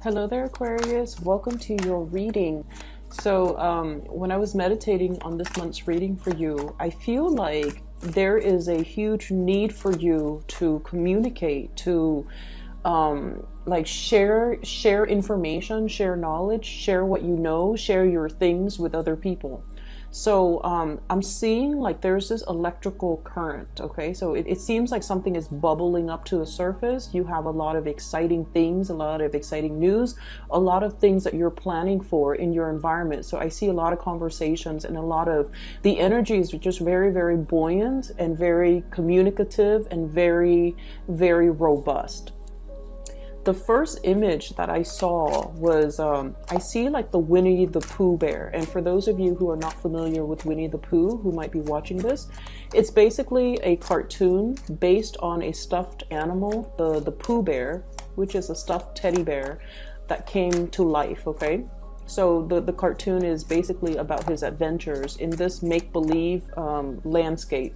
Hello there, Aquarius. Welcome to your reading. So, when I was meditating on this month's reading for you, I feel like there is a huge need for you to communicate, to like share information, share knowledge, share what you know, share your things with other people. So I'm seeing like there's this electrical current, okay? So it seems like something is bubbling up to the surface. You have a lot of exciting things, a lot of exciting news, a lot of things that you're planning for in your environment. So I see a lot of conversations and a lot of the energy is just very, very buoyant and very communicative and very, very robust. The first image that I saw was, I see like the Winnie the Pooh bear. And for those of you who are not familiar with Winnie the Pooh, who might be watching this, it's basically a cartoon based on a stuffed animal, the Pooh bear, which is a stuffed teddy bear that came to life, okay? So the cartoon is basically about his adventures in this make-believe landscape.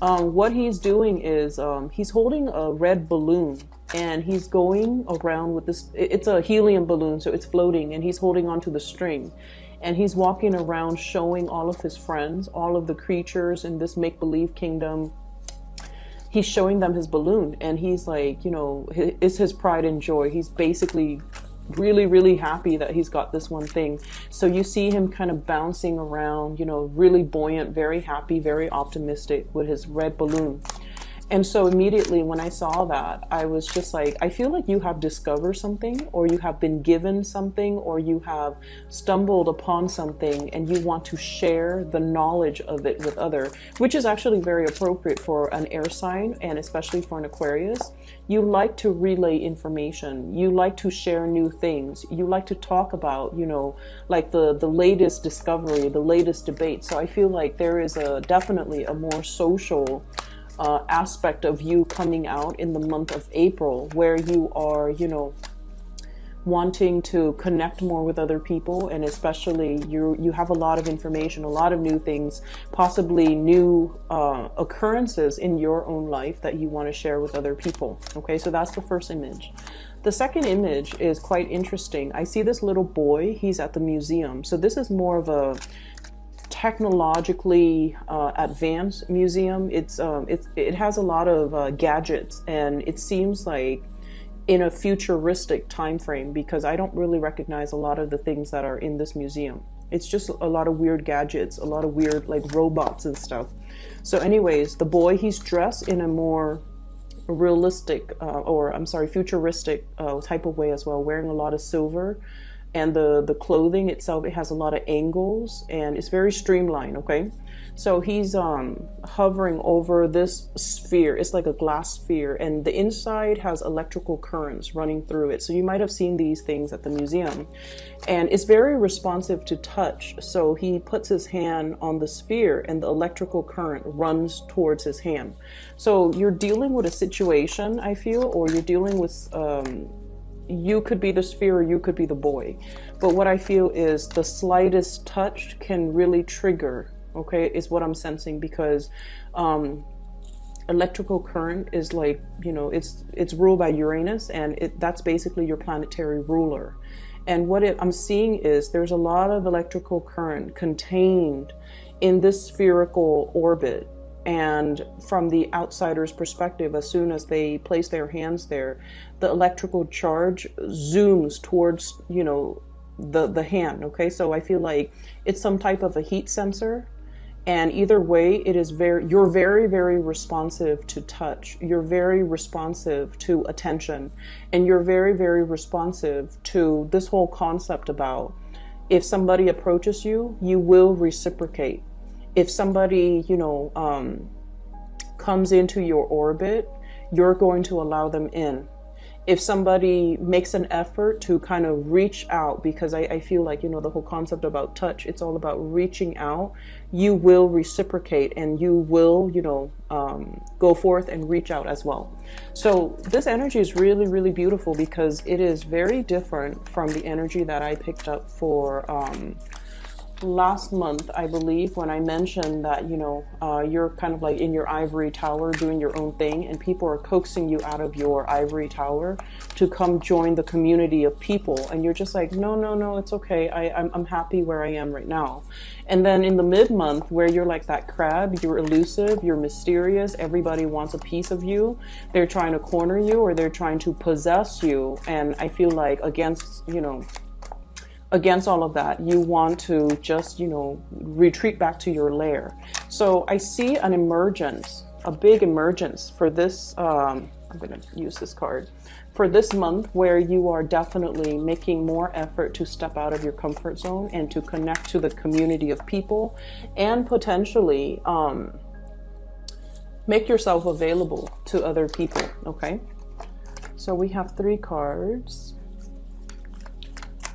What he's doing is he's holding a red balloon and he's going around with this. It's a helium balloon, so it's floating, and he's holding onto the string. And he's walking around showing all of his friends, all of the creatures in this make-believe kingdom. He's showing them his balloon, and he's like, you know, it's his pride and joy. He's basically really, really happy that he's got this one thing. So you see him kind of bouncing around, you know, really buoyant, very happy, very optimistic with his red balloon. And so immediately when I saw that, I was just like, I feel like you have discovered something, or you have been given something, or you have stumbled upon something and you want to share the knowledge of it with others, which is actually very appropriate for an air sign and especially for an Aquarius. You like to relay information. You like to share new things. You like to talk about, you know, like the latest discovery, the latest debate. So I feel like there is definitely a more social aspect of you coming out in the month of April, where you are, you know, wanting to connect more with other people, and especially you have a lot of information, a lot of new things, possibly new occurrences in your own life that you want to share with other people. Okay, so that's the first image. The second image is quite interesting. I see this little boy, he's at the museum. So this is more of a technologically advanced museum. It has a lot of gadgets, and it seems like in a futuristic time frame, because I don't really recognize a lot of the things that are in this museum. It's just a lot of weird gadgets, a lot of weird like robots and stuff. So anyways, the boy, he's dressed in a more realistic futuristic type of way as well, wearing a lot of silver. And the clothing itself, it has a lot of angles and it's very streamlined, okay? So he's hovering over this sphere. It's like a glass sphere, and the inside has electrical currents running through it. So you might have seen these things at the museum. And it's very responsive to touch. So he puts his hand on the sphere and the electrical current runs towards his hand. So you're dealing with a situation, I feel, or you're dealing with you could be the sphere or you could be the boy. But what I feel is the slightest touch can really trigger, okay, is what I'm sensing, because electrical current is like, you know, it's ruled by Uranus, and that's basically your planetary ruler. And what I'm seeing is there's a lot of electrical current contained in this spherical orbit. And from the outsider's perspective, as soon as they place their hands there, the electrical charge zooms towards, you know, the hand, okay? So I feel like it's some type of a heat sensor. And either way, you're very, very responsive to touch. You're very responsive to attention. And you're very, very responsive to this whole concept about if somebody approaches you, you will reciprocate. If somebody, you know, comes into your orbit, you're going to allow them in. If somebody makes an effort to kind of reach out, because I feel like, you know, the whole concept about touch, it's all about reaching out, you will reciprocate, and you will, you know, go forth and reach out as well. So this energy is really, really beautiful, because it is very different from the energy that I picked up for last month, I believe, when I mentioned that, you're kind of like in your ivory tower doing your own thing, and people are coaxing you out of your ivory tower to come join the community of people, and you're just like, no, no, no, it's okay. I'm happy where I am right now. And then in the mid-month, where you're like that crab, you're elusive, you're mysterious, everybody wants a piece of you, they're trying to corner you, or they're trying to possess you. And I feel like against all of that, you want to just, retreat back to your lair. So I see an emergence, a big emergence for this, I'm going to use this card, for this month, where you are definitely making more effort to step out of your comfort zone and to connect to the community of people, and potentially make yourself available to other people, okay? So we have 3 cards.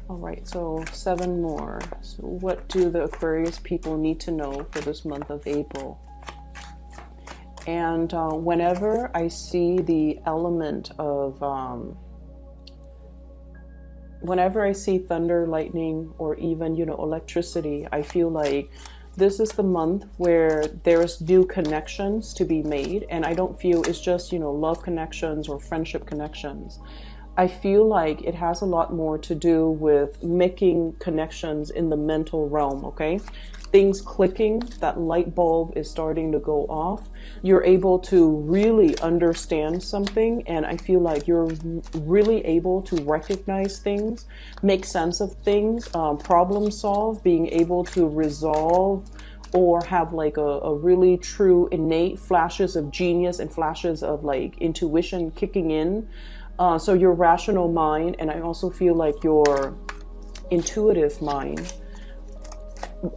All right, so 7 more. So what do the Aquarius people need to know for this month of April? And whenever I see the element of, whenever I see thunder, lightning, or even, electricity, I feel like this is the month where there's new connections to be made. And I don't feel it's just, love connections or friendship connections. I feel like it has a lot more to do with making connections in the mental realm, okay? Things clicking, that light bulb is starting to go off. You're able to really understand something, and I feel like you're really able to recognize things, make sense of things, problem solve, being able to resolve, or have like a really true innate flashes of genius and flashes of like intuition kicking in. So your rational mind, and I also feel like your intuitive mind,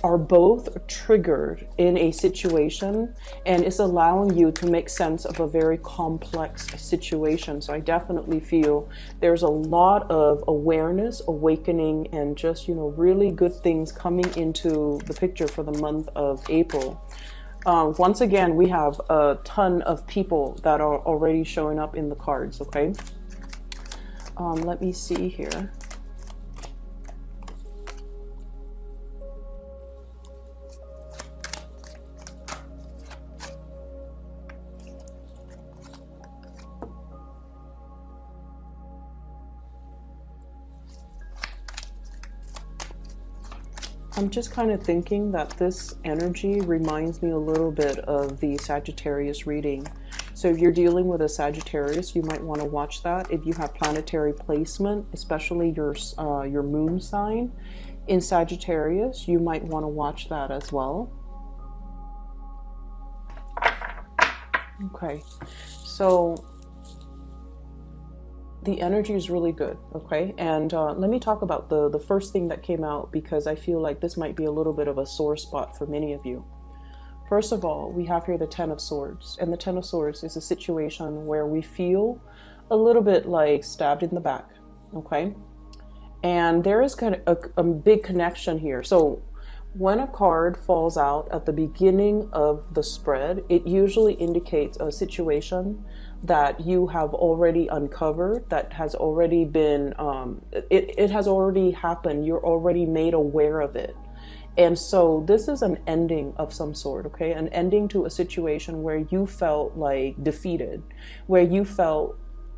are both triggered in a situation, and it's allowing you to make sense of a very complex situation. So I definitely feel there's a lot of awareness, awakening, and just, really good things coming into the picture for the month of April. Once again, we have a ton of people that are already showing up in the cards, okay? Let me see here. I'm just kind of thinking that this energy reminds me a little bit of the Sagittarius reading. So if you're dealing with a Sagittarius, you might want to watch that. If you have planetary placement, especially your moon sign in Sagittarius, you might want to watch that as well. Okay, so the energy is really good, okay? And let me talk about the first thing that came out, because I feel like this might be a little bit of a sore spot for many of you. First of all, we have here the Ten of Swords, and the Ten of Swords is a situation where we feel a little bit like stabbed in the back, okay? And there is kind of a big connection here. So when a card falls out at the beginning of the spread, it usually indicates a situation that you have already uncovered, that has already been, it has already happened, you're already made aware of it. And so this is an ending of some sort, okay? An ending to a situation where you felt like defeated, where you felt,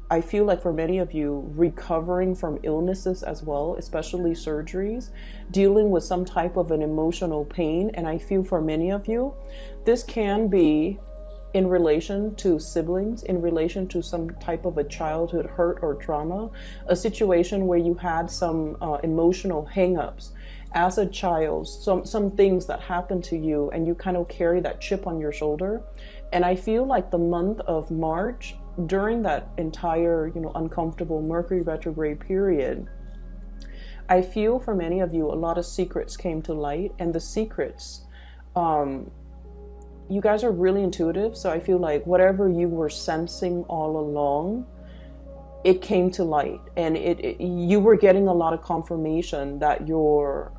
I feel like for many of you, recovering from illnesses as well, especially surgeries, dealing with some type of an emotional pain. And I feel for many of you, this can be in relation to siblings, in relation to some type of a childhood hurt or trauma, a situation where you had some emotional hang-ups as a child, some things that happened to you, and you kind of carry that chip on your shoulder. And I feel like the month of March, during that entire, uncomfortable Mercury retrograde period, I feel for many of you, a lot of secrets came to light, and the secrets, you guys are really intuitive. So I feel like whatever you were sensing all along, it came to light, and you were getting a lot of confirmation that your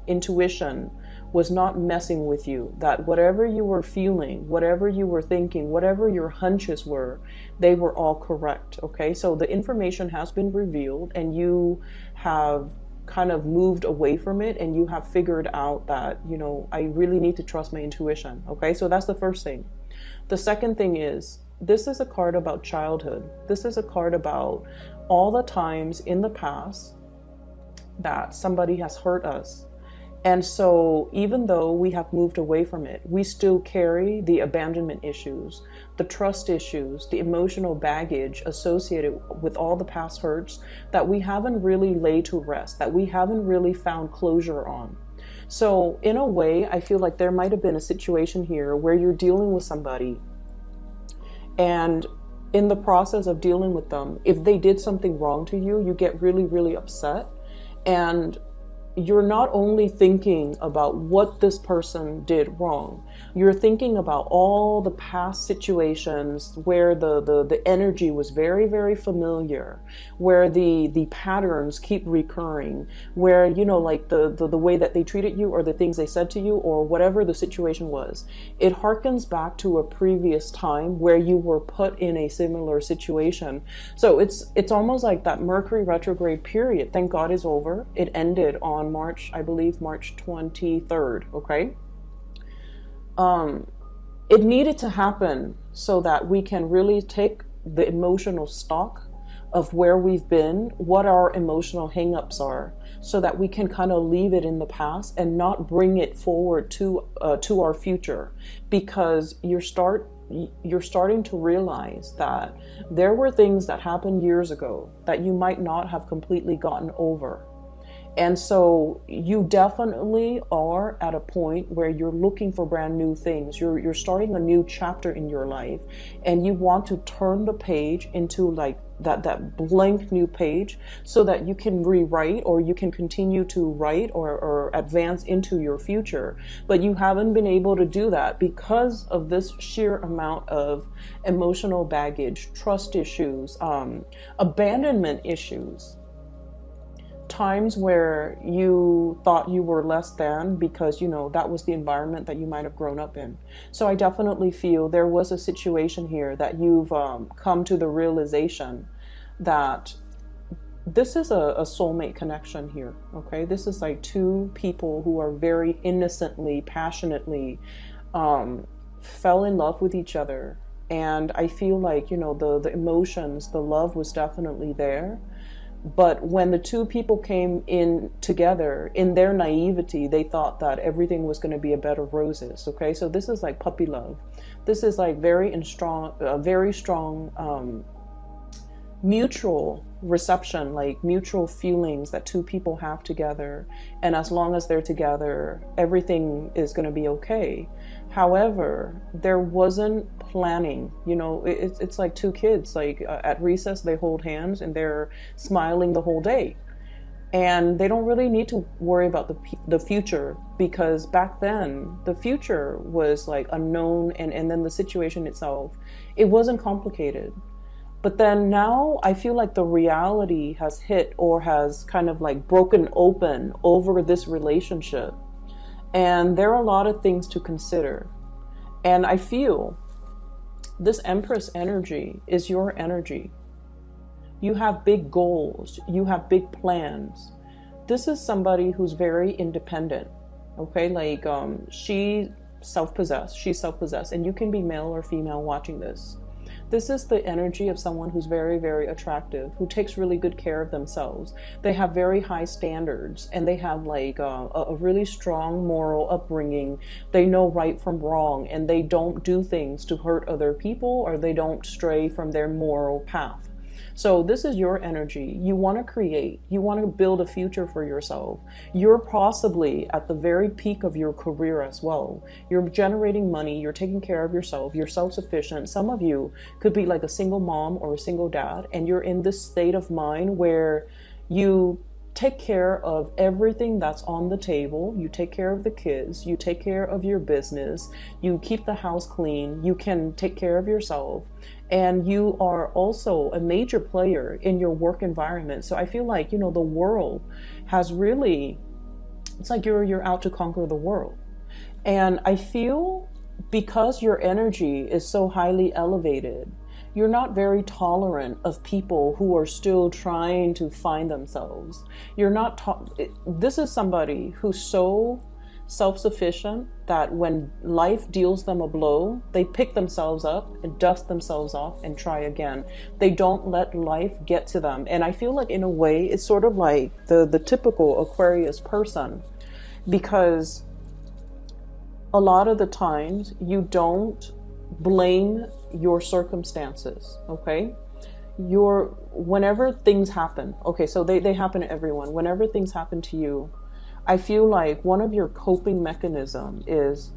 intuition was not messing with you, that whatever you were feeling, whatever you were thinking, whatever your hunches were, they were all correct, okay? So the information has been revealed, and you have kind of moved away from it, and you have figured out that, you know, I really need to trust my intuition. Okay, so that's the first thing. The second thing is, this is a card about childhood. This is a card about all the times in the past that somebody has hurt us. And so even though we have moved away from it, we still carry the abandonment issues, the trust issues, the emotional baggage associated with all the past hurts that we haven't really laid to rest, that we haven't really found closure on. So in a way, I feel like there might have been a situation here where you're dealing with somebody, and in the process of dealing with them, if they did something wrong to you, you get really, really upset. And you're not only thinking about what this person did wrong, you're thinking about all the past situations where the energy was very, very familiar, where the patterns keep recurring, where, you know, like the way that they treated you or the things they said to you or whatever the situation was. It harkens back to a previous time where you were put in a similar situation. So it's almost like that Mercury retrograde period, thank God, is over. It ended on March, I believe March 23rd, okay? It needed to happen so that we can really take the emotional stock of where we've been, what our emotional hangups are, so that we can kind of leave it in the past and not bring it forward to our future, because you're starting to realize that there were things that happened years ago that you might not have completely gotten over. And so you definitely are at a point where you're looking for brand new things. You're starting a new chapter in your life, and you want to turn the page into like that blank new page so that you can rewrite, or you can continue to write or advance into your future. But you haven't been able to do that because of this sheer amount of emotional baggage, trust issues, abandonment issues. Times where you thought you were less than because, you know, that was the environment that you might have grown up in. So I definitely feel there was a situation here that you've come to the realization that this is a soulmate connection here, okay? This is like two people who are very innocently, passionately fell in love with each other. And I feel like, you know, the emotions, the love was definitely there. But when the two people came in together, in their naivety, they thought that everything was going to be a bed of roses. Okay, so this is like puppy love. This is like very strong mutual reception, like mutual feelings that two people have together. And as long as they're together, everything is going to be okay. However, there wasn't planning. You know, it's like two kids, like at recess, they hold hands and they're smiling the whole day. And they don't really need to worry about the future, because back then the future was like unknown, and then the situation itself, it wasn't complicated. But then now I feel like the reality has hit, or has kind of like broken open over this relationship. And there are a lot of things to consider. And I feel this Empress energy is your energy. You have big goals. You have big plans. This is somebody who's very independent. Okay, like she's self-possessed, and you can be male or female watching this. This is the energy of someone who's very, very attractive, who takes really good care of themselves. They have very high standards, and they have like a really strong moral upbringing. They know right from wrong, and they don't do things to hurt other people, or they don't stray from their moral path. So this is your energy. You want to create. You want to build a future for yourself. You're possibly at the very peak of your career as well. You're generating money. You're taking care of yourself. You're self-sufficient. Some of you could be like a single mom or a single dad, and you're in this state of mind where you take care of everything that's on the table. You take care of the kids. You take care of your business. You keep the house clean. You can take care of yourself. And you are also a major player in your work environment. So I feel like, you know, the world has really, it's like you're out to conquer the world. And I feel because your energy is so highly elevated, You're not very tolerant of people who are still trying to find themselves. You're not, this is somebody who's so self-sufficient that when life deals them a blow, they pick themselves up and dust themselves off and try again. They don't let life get to them. And I feel like in a way, it's sort of like the typical Aquarius person, because a lot of the times you don't blame your circumstances, okay? Whenever things happen, okay, so they happen to everyone. Whenever things happen to you, I feel like one of your coping mechanism is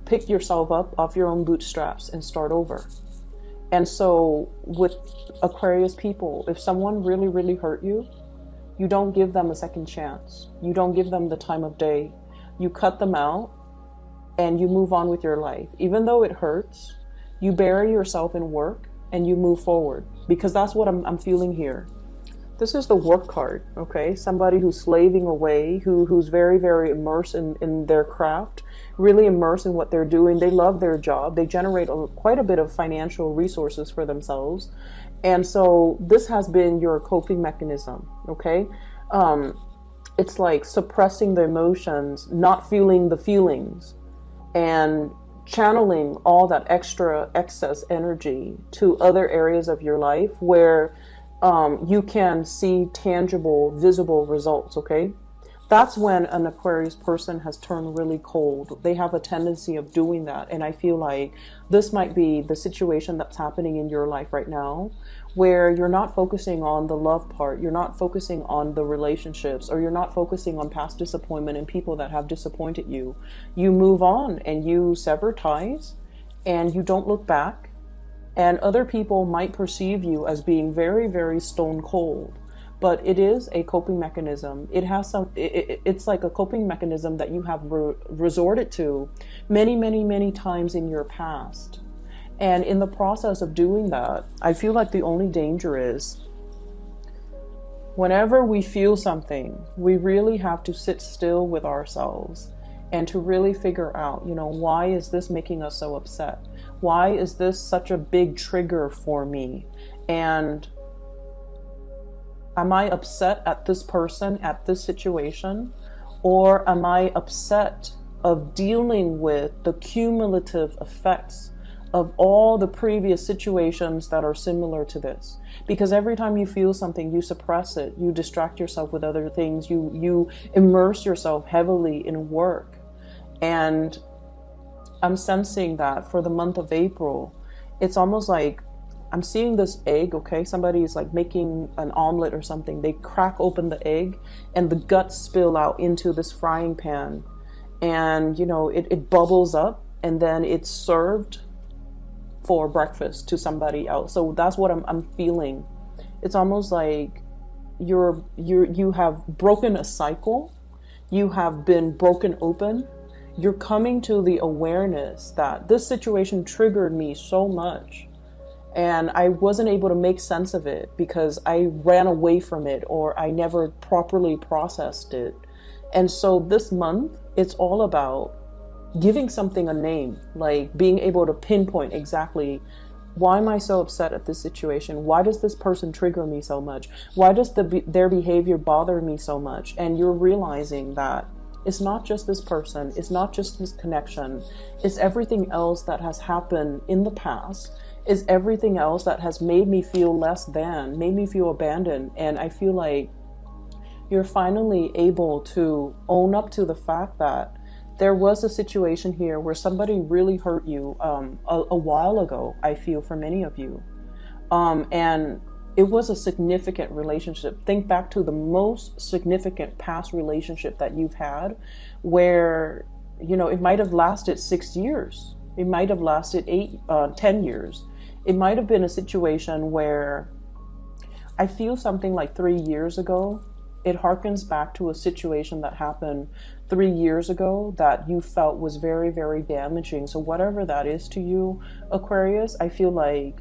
pick yourself up off your own bootstraps and start over. And so with Aquarius people, if someone really, really hurt you, you don't give them a second chance. You don't give them the time of day. You cut them out and you move on with your life. Even though it hurts, you bury yourself in work and you move forward, because that's what I'm feeling here. This is the work card, okay? Somebody who's slaving away, who's very, very immersed in their craft, really immersed in what they're doing. They love their job. They generate quite a bit of financial resources for themselves. And so this has been your coping mechanism, okay? It's like suppressing the emotions, not feeling the feelings, and channeling all that excess energy to other areas of your life where you can see tangible, visible results, okay? That's when an Aquarius person has turned really cold. They have a tendency of doing that. And I feel like this might be the situation that's happening in your life right now, where you're not focusing on the love part, you're not focusing on the relationships, or you're not focusing on past disappointment and people that have disappointed you. You move on and you sever ties and you don't look back. And other people might perceive you as being very, very stone cold, but it is a coping mechanism. It has it's like a coping mechanism that you have resorted to many, many, many times in your past. And in the process of doing that, I feel like the only danger is whenever we feel something, we really have to sit still with ourselves and to really figure out, why is this making us so upset? Why is this such a big trigger for me? And am I upset at this person, at this situation? Or am I upset of dealing with the cumulative effects of all the previous situations that are similar to this? Because every time you feel something, you suppress it, you distract yourself with other things, you immerse yourself heavily in work. And I'm sensing that for the month of April, it's almost like I'm seeing this egg, okay? Somebody is like making an omelet or something. They crack open the egg and the guts spill out into this frying pan. And, it bubbles up and then it's served for breakfast to somebody else. So that's what I'm feeling. It's almost like you have broken a cycle. You have been broken open. You're coming to the awareness that this situation triggered me so much and I wasn't able to make sense of it because I ran away from it or I never properly processed it. And so this month, it's all about giving something a name, like being able to pinpoint exactly, why am I so upset at this situation? Why does this person trigger me so much? Why does their behavior bother me so much? And you're realizing that it's not just this person, it's not just this connection, it's everything else that has happened in the past, it's everything else that has made me feel less than, made me feel abandoned. And I feel like you're finally able to own up to the fact that there was a situation here where somebody really hurt you a while ago, I feel, for many of you. And it was a significant relationship. Think back to the most significant past relationship that you've had where, it might have lasted 6 years. It might have lasted 10 years. It might have been a situation where I feel something like 3 years ago. It harkens back to a situation that happened 3 years ago that you felt was very, very damaging. So whatever that is to you, Aquarius, I feel like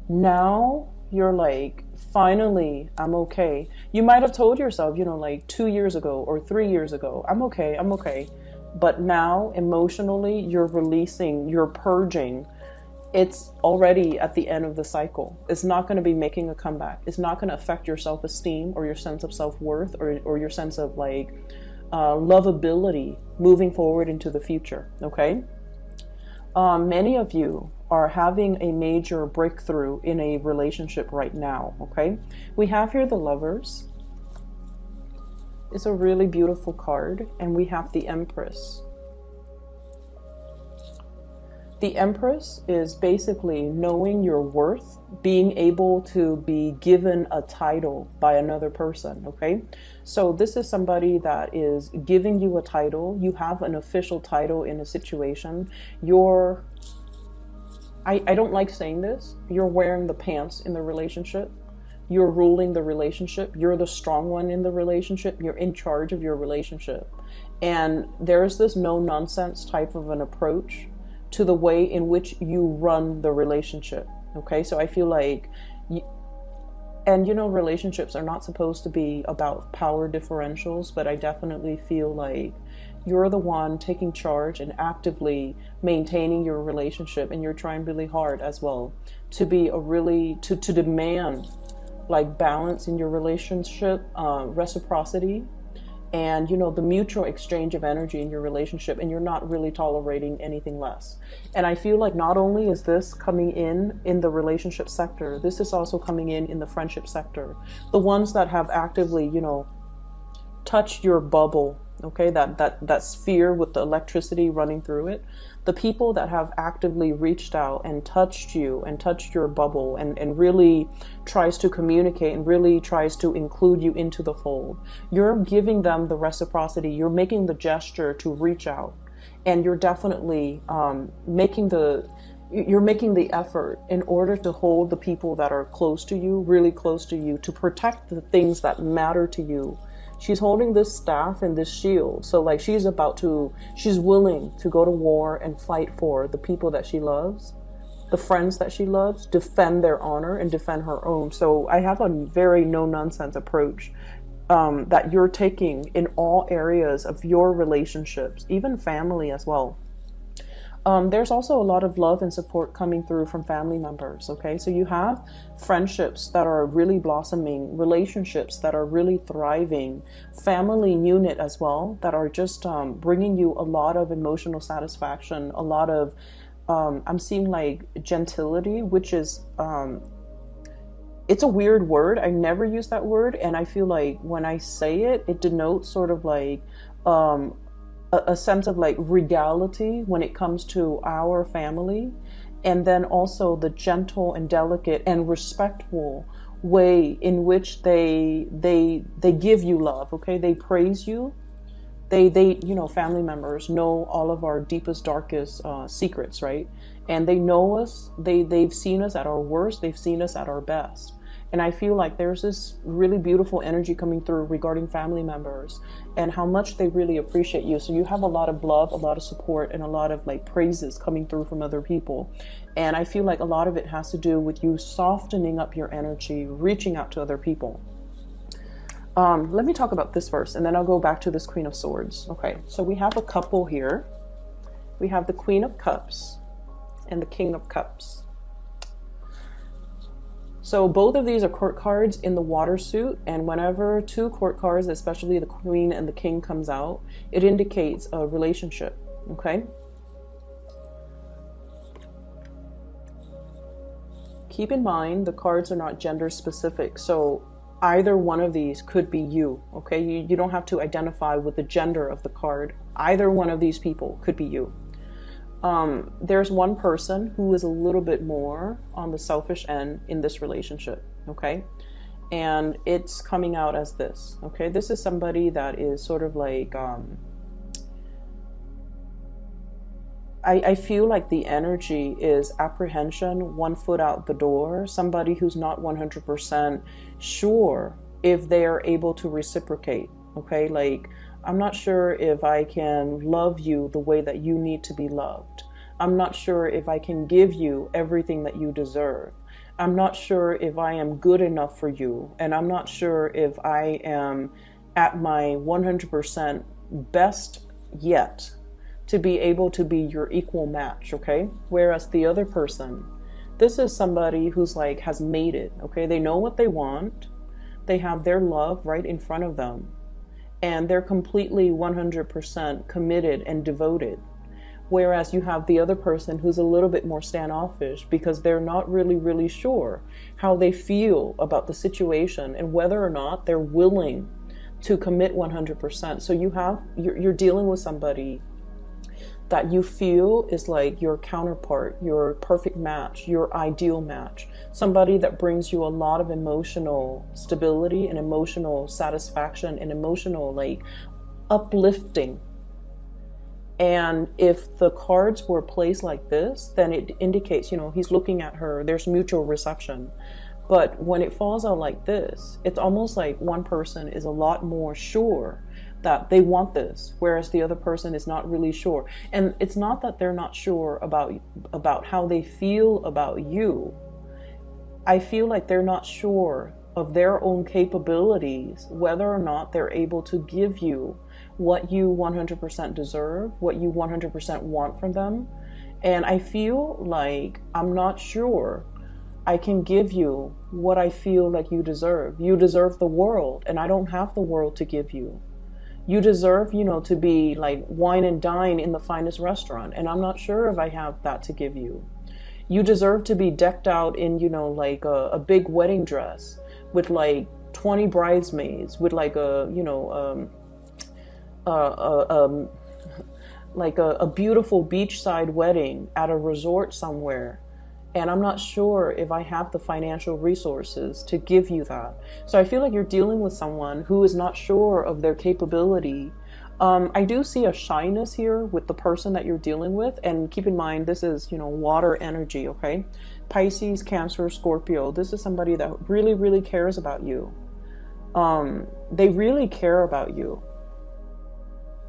now you're like, finally, I'm okay. You might have told yourself, like 2 years ago or 3 years ago, I'm okay. But now emotionally, you're releasing, you're purging it's already at the end of the cycle. It's not going to be making a comeback. It's not going to affect your self-esteem or your sense of self-worth or your sense of like lovability moving forward into the future. Okay. Many of you are having a major breakthrough in a relationship right now. Okay. We have here the Lovers. It's a really beautiful card, and we have the Empress. The Empress is basically knowing your worth, being able to be given a title by another person, okay? So this is somebody that is giving you a title. You have an official title in a situation. I don't like saying this, you're wearing the pants in the relationship. You're ruling the relationship. You're the strong one in the relationship. You're in charge of your relationship. And there's this no nonsense type of an approach to the way in which you run the relationship. Okay, so I feel like, relationships are not supposed to be about power differentials, but I definitely feel like you're the one taking charge and actively maintaining your relationship, and you're trying really hard as well to be to demand like balance in your relationship, reciprocity, and the mutual exchange of energy in your relationship, and you're not really tolerating anything less. And I feel like not only is this coming in the relationship sector, this is also coming in the friendship sector. The ones that have actively touched your bubble, okay, that sphere with the electricity running through it, the people that have actively reached out and touched you and touched your bubble and really tries to communicate and really tries to include you into the fold, you're giving them the reciprocity. You're making the gesture to reach out, and you're definitely making the effort in order to hold the people that are close to you, really close to you, to protect the things that matter to you. She's holding this staff and this shield. So like she's willing to go to war and fight for the people that she loves, the friends that she loves, defend their honor and defend her own. So I have a very no nonsense approach that you're taking in all areas of your relationships, even family as well. There's also a lot of love and support coming through from family members, okay? So you have friendships that are really blossoming, relationships that are really thriving, family unit as well, that are just bringing you a lot of emotional satisfaction, a lot of, I'm seeing like gentility, which is, it's a weird word. I never use that word, and I feel like when I say it, it denotes sort of like, a sense of like regality when it comes to our family, and then also the gentle and delicate and respectful way in which they give you love. Okay, they praise you. They family members know all of our deepest, darkest secrets, right? And they know us. They've seen us at our worst. They've seen us at our best. And I feel like there's this really beautiful energy coming through regarding family members and how much they really appreciate you. So you have a lot of love, a lot of support, and a lot of like praises coming through from other people. And I feel like a lot of it has to do with you softening up your energy, reaching out to other people. Let me talk about this first, and then I'll go back to this Queen of Swords. Okay, so we have a couple here. We have the Queen of Cups and the King of Cups. So both of these are court cards in the water suit, and whenever two court cards, especially the Queen and the King, comes out, it indicates a relationship, okay? Keep in mind, the cards are not gender specific, so either one of these could be you, okay? You don't have to identify with the gender of the card. Either one of these people could be you. There's one person who is a little bit more on the selfish end in this relationship, okay? And it's coming out as this, okay? This is somebody that is sort of like, I feel like the energy is apprehension, one foot out the door, somebody who's not 100% sure if they are able to reciprocate, okay? Like, I'm not sure if I can love you the way that you need to be loved. I'm not sure if I can give you everything that you deserve. I'm not sure if I am good enough for you. And I'm not sure if I am at my 100% best yet to be able to be your equal match, okay? Whereas the other person, this is somebody who's like has made it, okay? They know what they want. They have their love right in front of them, and they're completely 100% committed and devoted. Whereas you have the other person who's a little bit more standoffish because they're not really sure how they feel about the situation and whether or not they're willing to commit 100%. So you're dealing with somebody that you feel is like your counterpart, your perfect match, your ideal match, somebody that brings you a lot of emotional stability and emotional satisfaction and emotional like uplifting. And if the cards were placed like this, then it indicates, you know, he's looking at her, there's mutual reception. But when it falls out like this, it's almost like one person is a lot more sure that they want this, whereas the other person is not really sure. And it's not that they're not sure about how they feel about you. I feel like they're not sure of their own capabilities, whether or not they're able to give you what you 100% deserve, what you 100% want from them. And I feel like I'm not sure I can give you what I feel like you deserve. You deserve the world, and I don't have the world to give you. You deserve, you know, to be like wine and dine in the finest restaurant, and I'm not sure if I have that to give you. You deserve to be decked out in, you know, like a big wedding dress with like 20 bridesmaids, with like a, you know, like a beautiful beachside wedding at a resort somewhere. And I'm not sure if I have the financial resources to give you that. So I feel like you're dealing with someone who is not sure of their capability. I do see a shyness here with the person that you're dealing with. And keep in mind, this is, you know, water energy, okay? Pisces, Cancer, Scorpio. This is somebody that really cares about you. They really care about you.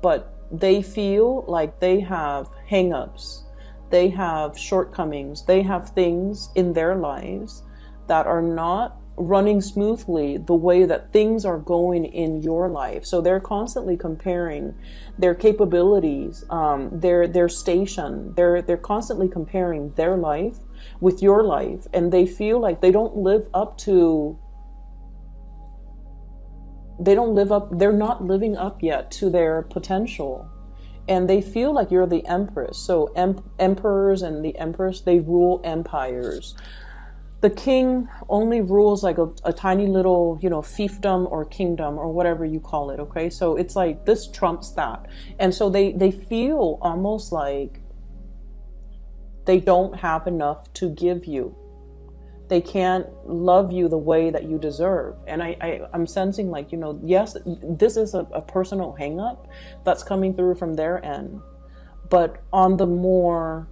But they feel like they have hang-ups. They have shortcomings. They have things in their lives that are not running smoothly the way that things are going in your life. So they're constantly comparing their capabilities, their station. They're constantly comparing their life with your life, and they feel like they don't live up to. They're not living up yet to their potential. And they feel like you're the empress. So emperors and the empress, they rule empires. The king only rules like a tiny little, you know, fiefdom or kingdom or whatever you call it, okay? So it's like this trumps that. And so they feel almost like they don't have enough to give you. They can't love you the way that you deserve. And I'm sensing like, you know, yes, this is a personal hang-up that's coming through from their end. But on the more,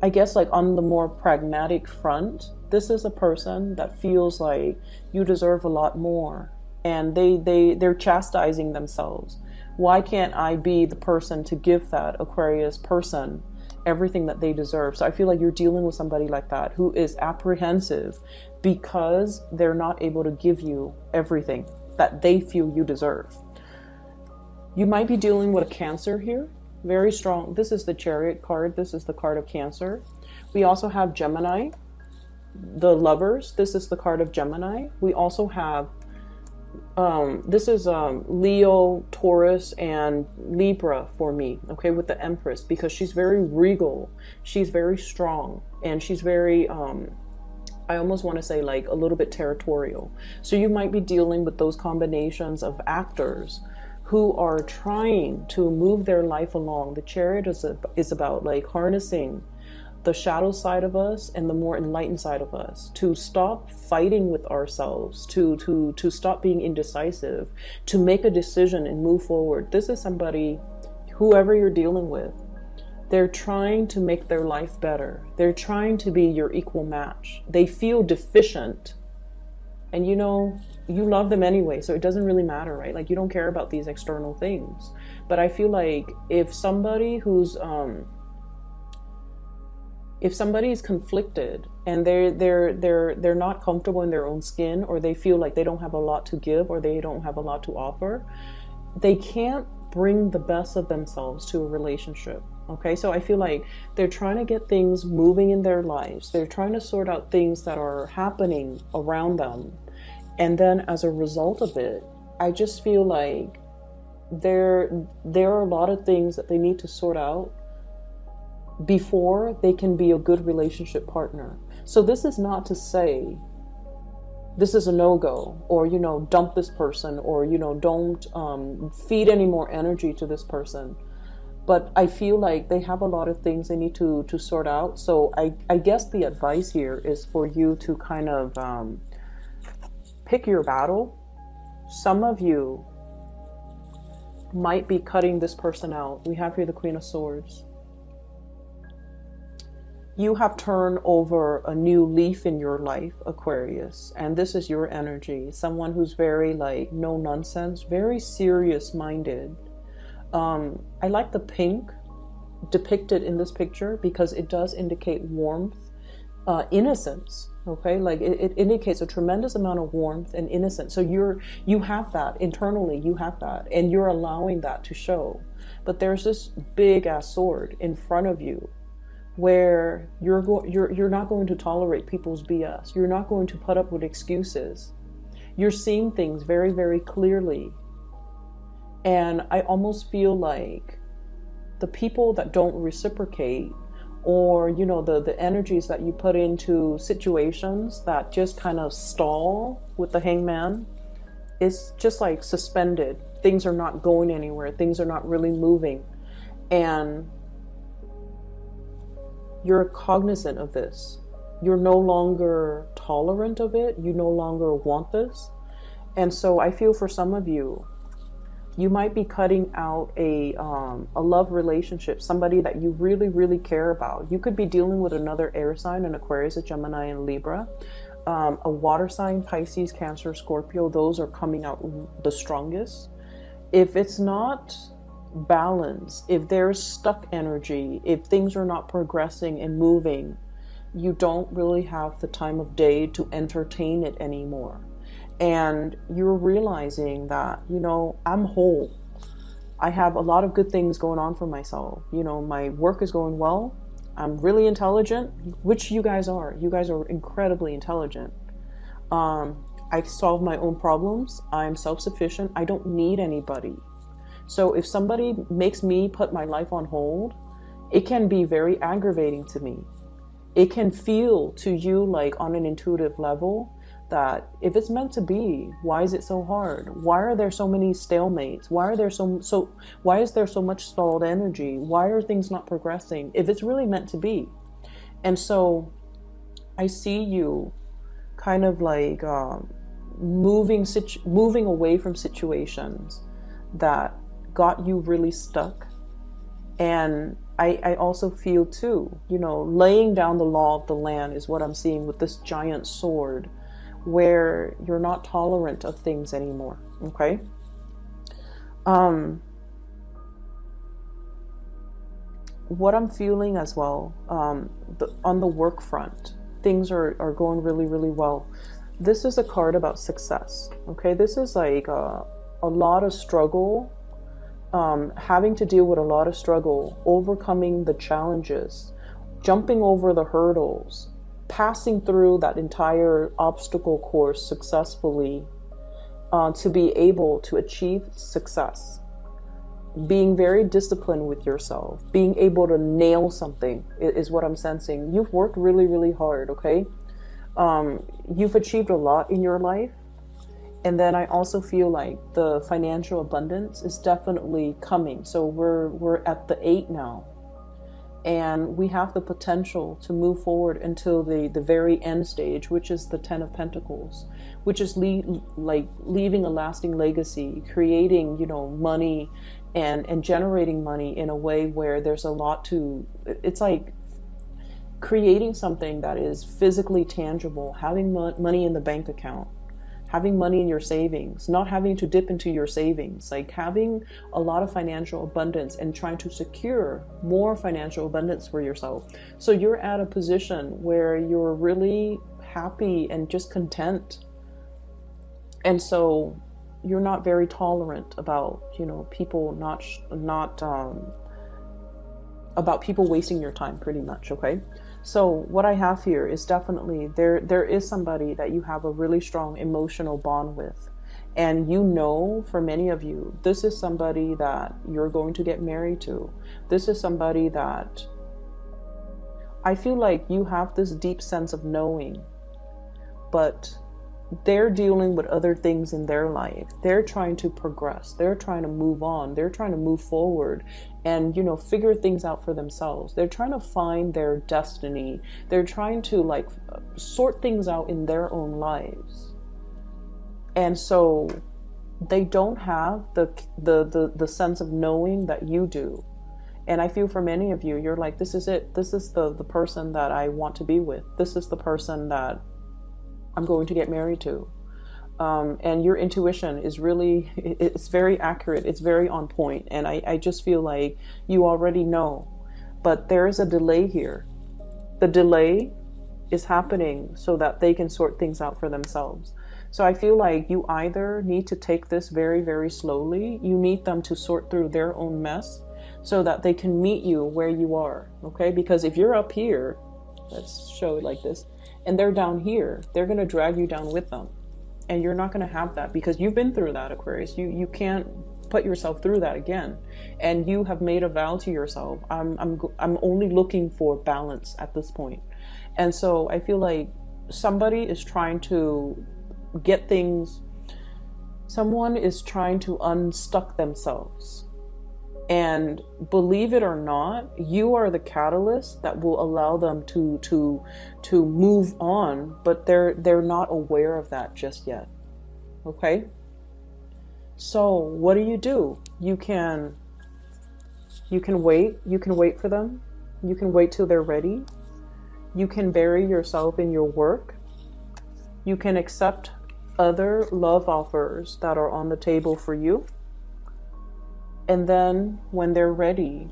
I guess like on the more pragmatic front, this is a person that feels like you deserve a lot more. And they're chastising themselves. Why can't I be the person to give that Aquarius person everything that they deserve? So I feel like you're dealing with somebody like that who is apprehensive because they're not able to give you everything that they feel you deserve. You might be dealing with a Cancer here. Very strong. This is the Chariot card. This is the card of Cancer. We also have Gemini, the Lovers. This is the card of Gemini. We also have this is Leo, Taurus, and Libra for me, okay, with the Empress, because she's very regal, she's very strong, and she's very, I almost want to say like a little bit territorial. So you might be dealing with those combinations of actors who are trying to move their life along. The Chariot is about like harnessing the shadow side of us and the more enlightened side of us, to stop fighting with ourselves, to stop being indecisive, to make a decision and move forward. This is somebody, whoever you're dealing with, they're trying to make their life better. They're trying to be your equal match. They feel deficient, and you know, you love them anyway, so it doesn't really matter, right? Like, you don't care about these external things. But I feel like if somebody who's if somebody is conflicted and they're not comfortable in their own skin, or they feel like they don't have a lot to give, or they don't have a lot to offer, they can't bring the best of themselves to a relationship. Okay, so I feel like they're trying to get things moving in their lives. They're trying to sort out things that are happening around them. And then as a result of it, I just feel like there are a lot of things that they need to sort out before they can be a good relationship partner. So this is not to say this is a no-go, or, you know, dump this person, or, you know, don't feed any more energy to this person. But I feel like they have a lot of things they need to sort out. So I guess the advice here is for you to kind of pick your battle. Some of you might be cutting this person out. We have here the Queen of Swords. You have turned over a new leaf in your life, Aquarius, and this is your energy. Someone who's very like no nonsense, very serious minded. I like the pink depicted in this picture because it does indicate warmth, innocence. Okay, like it indicates a tremendous amount of warmth and innocence. So you have that internally, you have that, and you're allowing that to show. But there's this big ass sword in front of you, where you're not going to tolerate people's BS. You're not going to put up with excuses. You're seeing things very, very clearly. And I almost feel like the people that don't reciprocate, or, you know, the energies that you put into situations that just kind of stall with the Hangman, it's just like suspended. Things are not going anywhere. Things are not really moving. And you're cognizant of this. You're no longer tolerant of it. You no longer want this. And so I feel for some of you, you might be cutting out a love relationship, somebody that you really, really care about. You could be dealing with another air sign, an Aquarius, a Gemini, and Libra. A water sign, Pisces, Cancer, Scorpio, those are coming out the strongest. If it's not balance, if there's stuck energy, if things are not progressing and moving, you don't really have the time of day to entertain it anymore. And you're realizing that, you know, I'm whole. I have a lot of good things going on for myself. You know, my work is going well. I'm really intelligent, which you guys are. You guys are incredibly intelligent. I solve my own problems. I'm self-sufficient. I don't need anybody. So if somebody makes me put my life on hold, it can be very aggravating to me. It can feel to you like on an intuitive level that if it's meant to be, why is it so hard? Why are there so many stalemates? Why is there so much stalled energy? Why are things not progressing if it's really meant to be? And so I see you kind of like moving away from situations that got you really stuck. And I also feel too, you know, laying down the law of the land is what I'm seeing with this giant sword, where you're not tolerant of things anymore. Okay. What I'm feeling as well, on the work front, things are going really, really well. This is a card about success. Okay. This is like a lot of struggle, having to deal with a lot of struggle, overcoming the challenges, jumping over the hurdles, passing through that entire obstacle course successfully, to be able to achieve success. Being very disciplined with yourself, being able to nail something is what I'm sensing. You've worked really, really hard, okay? You've achieved a lot in your life. And then I also feel like the financial abundance is definitely coming. So we're at the 8 now. And we have the potential to move forward until the very end stage, which is the 10 of Pentacles, which is leaving a lasting legacy, creating, you know, money and generating money in a way where there's a lot to, it's like creating something that is physically tangible, having money in the bank account, having money in your savings, not having to dip into your savings, like having a lot of financial abundance and trying to secure more financial abundance for yourself. So you're at a position where you're really happy and just content. And so you're not very tolerant about, you know, people about people wasting your time, pretty much. Okay, so what I have here is definitely there is somebody that you have a really strong emotional bond with, and you know, for many of you, this is somebody that you're going to get married to. This is somebody that I feel like you have this deep sense of knowing, but they're dealing with other things in their life. They're trying to progress. They're trying to move on. They're trying to move forward and, you know, figure things out for themselves. They're trying to find their destiny. They're trying to like sort things out in their own lives. And so they don't have the sense of knowing that you do. And I feel for many of you, you're like, this is it. This is the person that I want to be with. This is the person that I'm going to get married to. And your intuition is really, it's very accurate. It's very on point. And I just feel like you already know, but there is a delay here. The delay is happening so that they can sort things out for themselves. So I feel like you either need to take this very, very slowly. You need them to sort through their own mess so that they can meet you where you are. Okay. Because if you're up here, let's show it like this, and they're down here, they're going to drag you down with them. And you're not going to have that because you've been through that, Aquarius. You can't put yourself through that again. And you have made a vow to yourself. I'm only looking for balance at this point. And so I feel like somebody is trying to get things, someone is trying to unstuck themselves. And believe it or not, you are the catalyst that will allow them to move on, but they're not aware of that just yet. Okay? So what do? You can wait. You can wait for them. You can wait till they're ready. You can bury yourself in your work. You can accept other love offers that are on the table for you. And then when they're ready,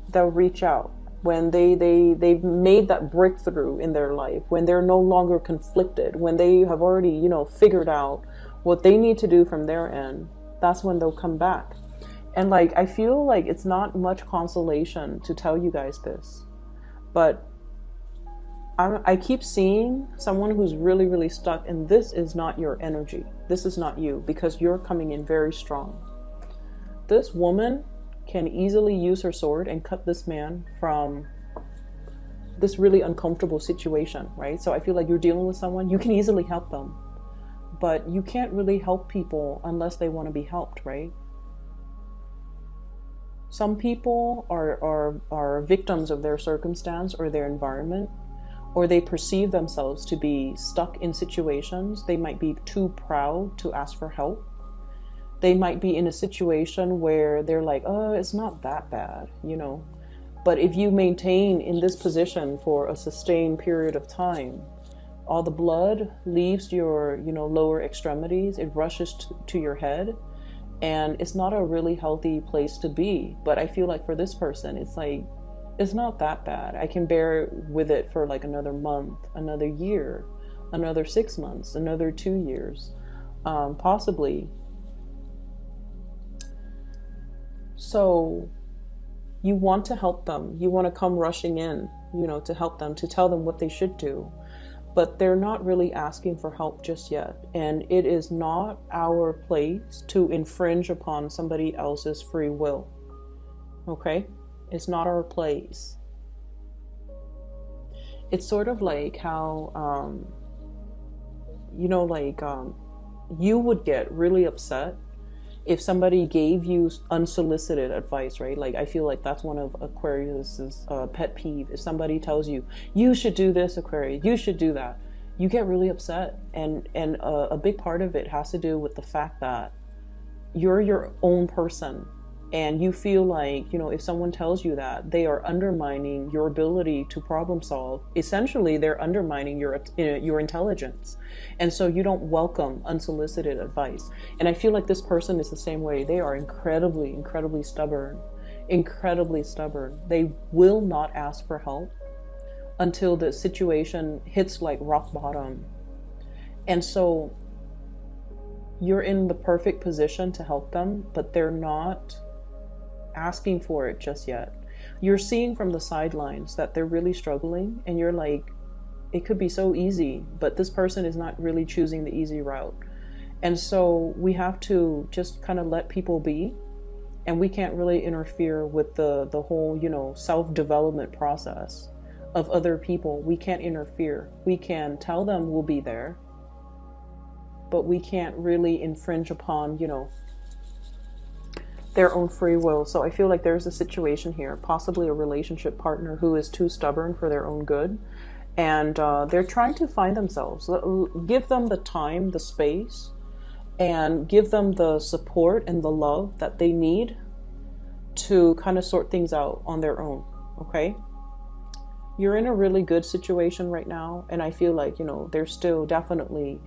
they'll reach out. When they've made that breakthrough in their life, when they're no longer conflicted, when they have already, you know, figured out what they need to do from their end, that's when they'll come back. And like, I feel like it's not much consolation to tell you guys this, but I keep seeing someone who's really, really stuck, and this is not your energy. This is not you, because you're coming in very strong. This woman can easily use her sword and cut this man from this really uncomfortable situation, right? So I feel like you're dealing with someone, you can easily help them, but you can't really help people unless they want to be helped, right? Some people are victims of their circumstance or their environment, or they perceive themselves to be stuck in situations. They might be too proud to ask for help. They might be in a situation where they're like, oh, it's not that bad, you know. But if you maintain in this position for a sustained period of time, all the blood leaves your, you know, lower extremities. It rushes to your head. And it's not a really healthy place to be. But I feel like for this person, it's like, it's not that bad. I can bear with it for like another month, another year, another 6 months, another 2 years, possibly. So you want to help them. You want to come rushing in, you know, to help them, to tell them what they should do. But they're not really asking for help just yet. And it is not our place to infringe upon somebody else's free will. Okay? It's not our place. It's sort of like how, you know, like you would get really upset if somebody gave you unsolicited advice, right? Like, I feel like that's one of Aquarius's pet peeve. If somebody tells you, you should do this, Aquarius, you should do that, you get really upset. And a big part of it has to do with the fact that you're your own person. And you feel like, you know, if someone tells you that, they are undermining your ability to problem solve. Essentially, they're undermining your intelligence. And so you don't welcome unsolicited advice. And I feel like this person is the same way. They are incredibly, incredibly stubborn. Incredibly stubborn. They will not ask for help until the situation hits like rock bottom. And so you're in the perfect position to help them, but they're not asking for it just yet. You're seeing from the sidelines that they're really struggling, and you're like, it could be so easy, but this person is not really choosing the easy route. And so we have to just kind of let people be, and we can't really interfere with the whole, you know, self-development process of other people. We can't interfere. We can tell them we'll be there, but we can't really infringe upon, you know, their own free will. So I feel like there's a situation here, possibly a relationship partner who is too stubborn for their own good, and they're trying to find themselves. Give them the time, the space, and give them the support and the love that they need to kind of sort things out on their own, okay? You're in a really good situation right now, and I feel like, you know, there's still definitely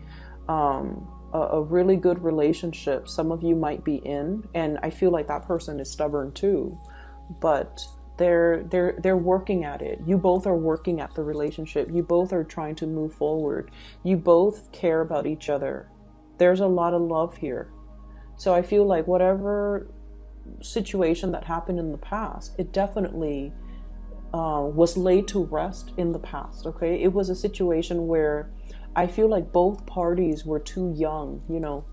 a really good relationship some of you might be in, and I feel like that person is stubborn too, but they're working at it. You both are working at the relationship. You both are trying to move forward. You both care about each other. There's a lot of love here. So I feel like whatever situation that happened in the past, it definitely was laid to rest in the past, okay? It was a situation where I feel like both parties were too young, you know.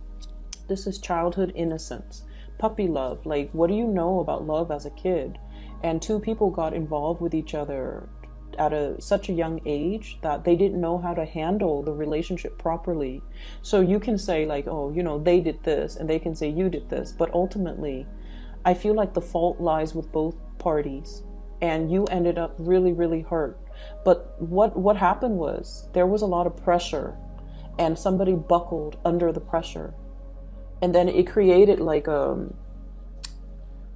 This is childhood innocence, puppy love. Like, what do you know about love as a kid? And two people got involved with each other at such a young age that they didn't know how to handle the relationship properly. So you can say like, oh, you know, they did this, and they can say you did this. But ultimately, I feel like the fault lies with both parties, and you ended up really, really hurt. But what happened was there was a lot of pressure, and somebody buckled under the pressure. And then it created like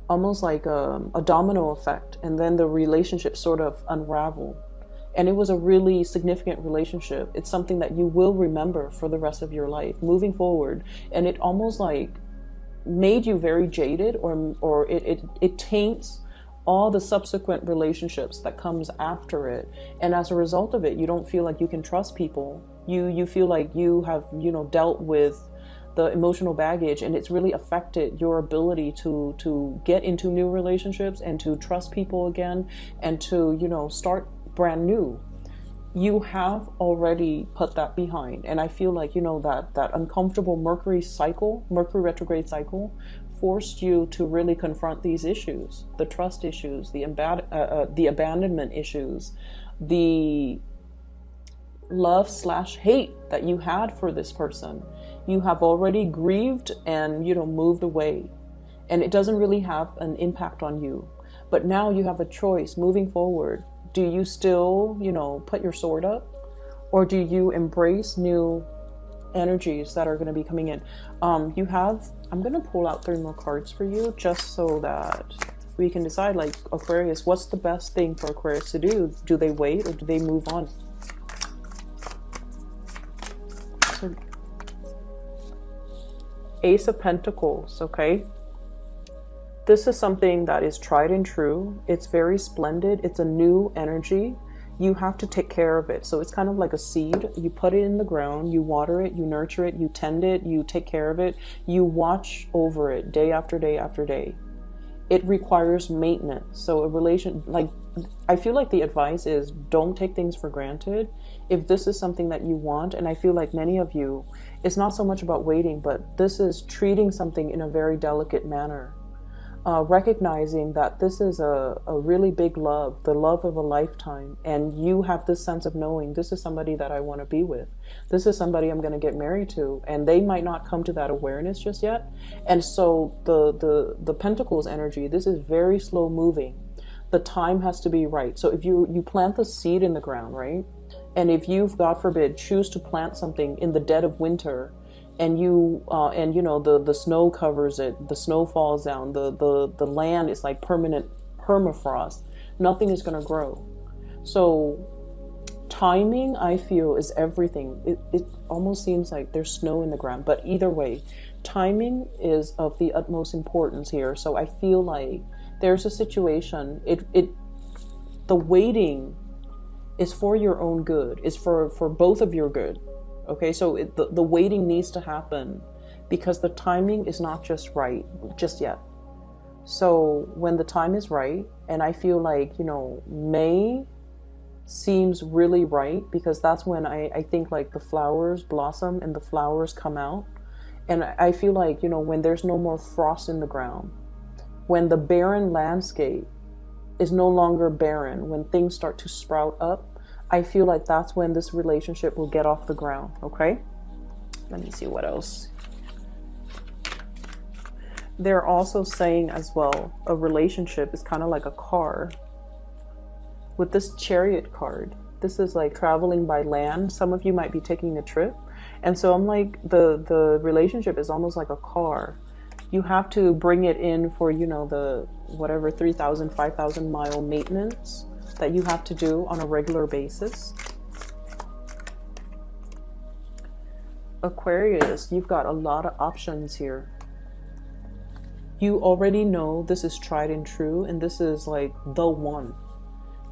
almost like a domino effect, and then the relationship sort of unraveled. And it was a really significant relationship. It's something that you will remember for the rest of your life moving forward. And it almost like made you very jaded, or it taints all the subsequent relationships that comes after it. And as a result of it, you don't feel like you can trust people. You feel like you have, you know, dealt with the emotional baggage, and it's really affected your ability to get into new relationships and to trust people again, and to, you know, start brand new. You have already put that behind, and I feel like, you know, that uncomfortable Mercury retrograde cycle forced you to really confront these issues, the trust issues, the abandonment issues, the love/hate that you had for this person. You have already grieved and, you know, moved away, and it doesn't really have an impact on you. But now you have a choice moving forward. Do you still, you know, put your sword up, or do you embrace new energies that are going to be coming in? I'm going to pull out 3 more cards for you, just so that we can decide, like, Aquarius, what's the best thing for Aquarius to do? Do they wait, or do they move on? So, Ace of Pentacles, okay? This is something that is tried and true. It's very splendid. It's a new energy. You have to take care of it. So it's kind of like a seed. You put it in the ground, you water it, you nurture it, you tend it, you take care of it, you watch over it day after day after day. It requires maintenance. So I feel like the advice is, don't take things for granted. If this is something that you want, and I feel like many of you, it's not so much about waiting, but this is treating something in a very delicate manner. Recognizing that this is a really big love, the love of a lifetime, and you have this sense of knowing, this is somebody that I want to be with. This is somebody I'm going to get married to, and they might not come to that awareness just yet. And so the Pentacles energy, this is very slow moving. The time has to be right. So if you plant the seed in the ground, right? And if you, God forbid, choose to plant something in the dead of winter, and you know, the snow covers it, the snow falls down, the land is like permanent permafrost, nothing is going to grow. So timing, I feel, is everything. It almost seems like there's snow in the ground, but either way, timing is of the utmost importance here. So I feel like there's a situation, the waiting is for your own good, is for both of your good. Okay, so the waiting needs to happen because the timing is not just right just yet. So when the time is right, and I feel like, you know, May seems really right, because that's when I think like the flowers blossom and the flowers come out. And I feel like, you know, when there's no more frost in the ground, when the barren landscape is no longer barren, when things start to sprout up, I feel like that's when this relationship will get off the ground. Okay, let me see what else. They're also saying as well, a relationship is kind of like a car. With this Chariot card, this is like traveling by land. Some of you might be taking a trip. And so I'm like, the relationship is almost like a car. You have to bring it in for, you know, the whatever 3,000, 5,000 mile maintenance that you have to do on a regular basis. Aquarius, you've got a lot of options here. You already know this is tried and true, and this is like the one.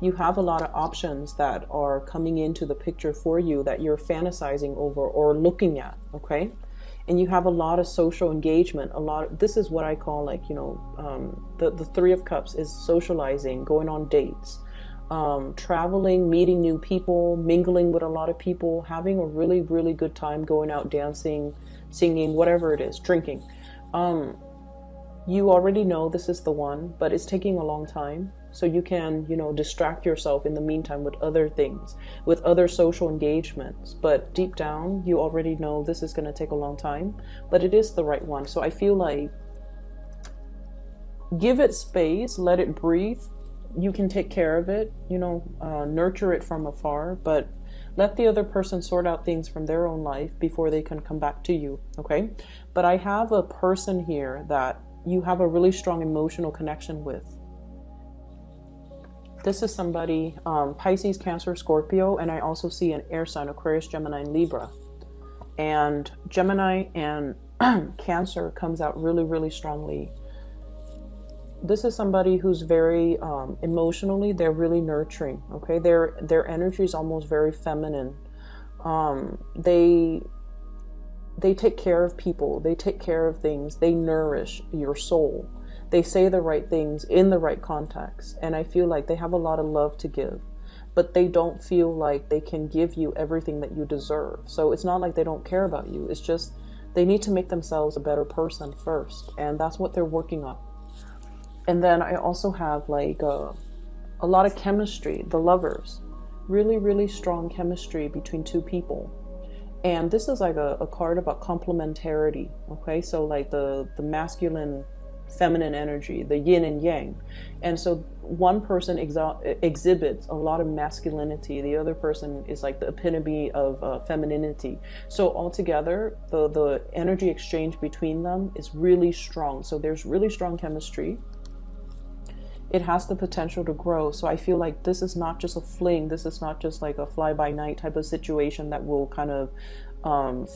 You have a lot of options that are coming into the picture for you that you're fantasizing over or looking at, okay? And you have a lot of social engagement, this is what I call like, you know, the Three of Cups is socializing, going on dates, traveling, meeting new people, mingling with a lot of people, having a really, really good time, going out dancing, singing, whatever it is, drinking. You already know this is the one, but it's taking a long time. So you can, you know, distract yourself in the meantime with other things, with other social engagements. But deep down, you already know this is going to take a long time, but it is the right one. So I feel like give it space, let it breathe. You can take care of it, you know, nurture it from afar, but let the other person sort out things from their own life before they can come back to you. Okay. But I have a person here that you have a really strong emotional connection with. This is somebody, Pisces, Cancer, Scorpio, and I also see an air sign, Aquarius, Gemini, and Libra. And Gemini and Cancer comes out really, really strongly. This is somebody who's very emotionally, they're really nurturing, okay? Their energy is almost very feminine. They take care of people, they take care of things, they nourish your soul. They say the right things in the right context. And I feel like they have a lot of love to give, but they don't feel like they can give you everything that you deserve. So it's not like they don't care about you. It's just they need to make themselves a better person first. And that's what they're working on. And then I also have like a lot of chemistry, the lovers, really, really strong chemistry between two people. And this is like a card about complementarity. Okay. So like the masculine, feminine energy, the yin and yang. And so one person exhibits a lot of masculinity, the other person is like the epitome of femininity. So altogether, the energy exchange between them is really strong. So there's really strong chemistry. It has the potential to grow. So I feel like this is not just a fling, this is not just like a fly-by-night type of situation that will kind of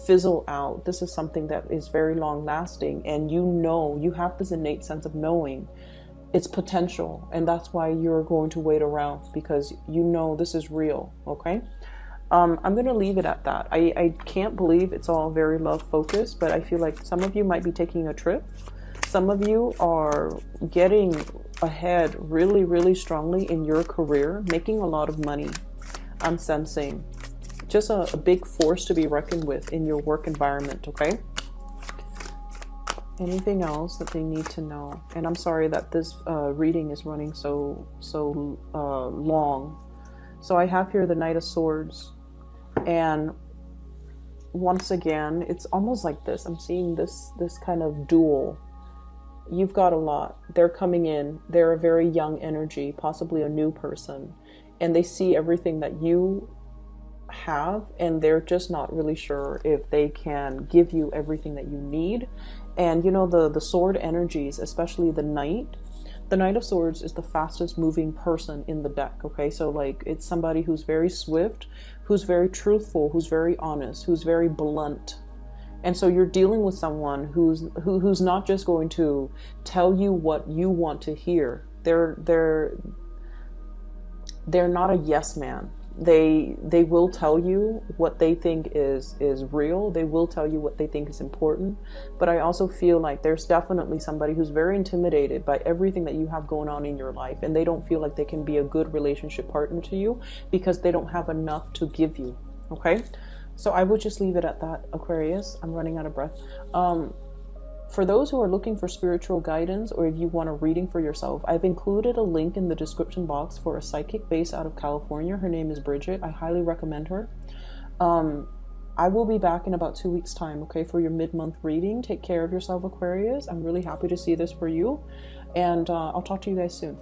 fizzle out. This is something that is very long lasting, and you know, you have this innate sense of knowing its potential, and that's why you're going to wait around, because you know this is real. Okay. I'm going to leave it at that. I can't believe it's all very love focused, but I feel like some of you might be taking a trip. Some of you are getting ahead really, really strongly in your career, making a lot of money. I'm sensing just a big force to be reckoned with in your work environment, okay? Anything else that they need to know? And I'm sorry that this reading is running so long. So I have here the Knight of Swords. And once again, it's almost like this. I'm seeing this kind of duel. You've got a lot. They're coming in. They're a very young energy, possibly a new person. And they see everything that you have, and they're just not really sure if they can give you everything that you need. And you know, the sword energies, especially the Knight of Swords is the fastest moving person in the deck. Okay, so like it's somebody who's very swift, who's very truthful, who's very honest, who's very blunt. And so you're dealing with someone who's not just going to tell you what you want to hear. They're not a yes man. They will tell you what they think is real. They will tell you what they think is important. But I also feel like there's definitely somebody who's very intimidated by everything that you have going on in your life, and they don't feel like they can be a good relationship partner to you because they don't have enough to give you. Okay, so I would just leave it at that, Aquarius. I'm running out of breath. For those who are looking for spiritual guidance, or if you want a reading for yourself, I've included a link in the description box for a psychic based out of California. Her name is Bridget. I highly recommend her. I will be back in about 2 weeks time, okay, for your mid-month reading. Take care of yourself, Aquarius. I'm really happy to see this for you, and I'll talk to you guys soon.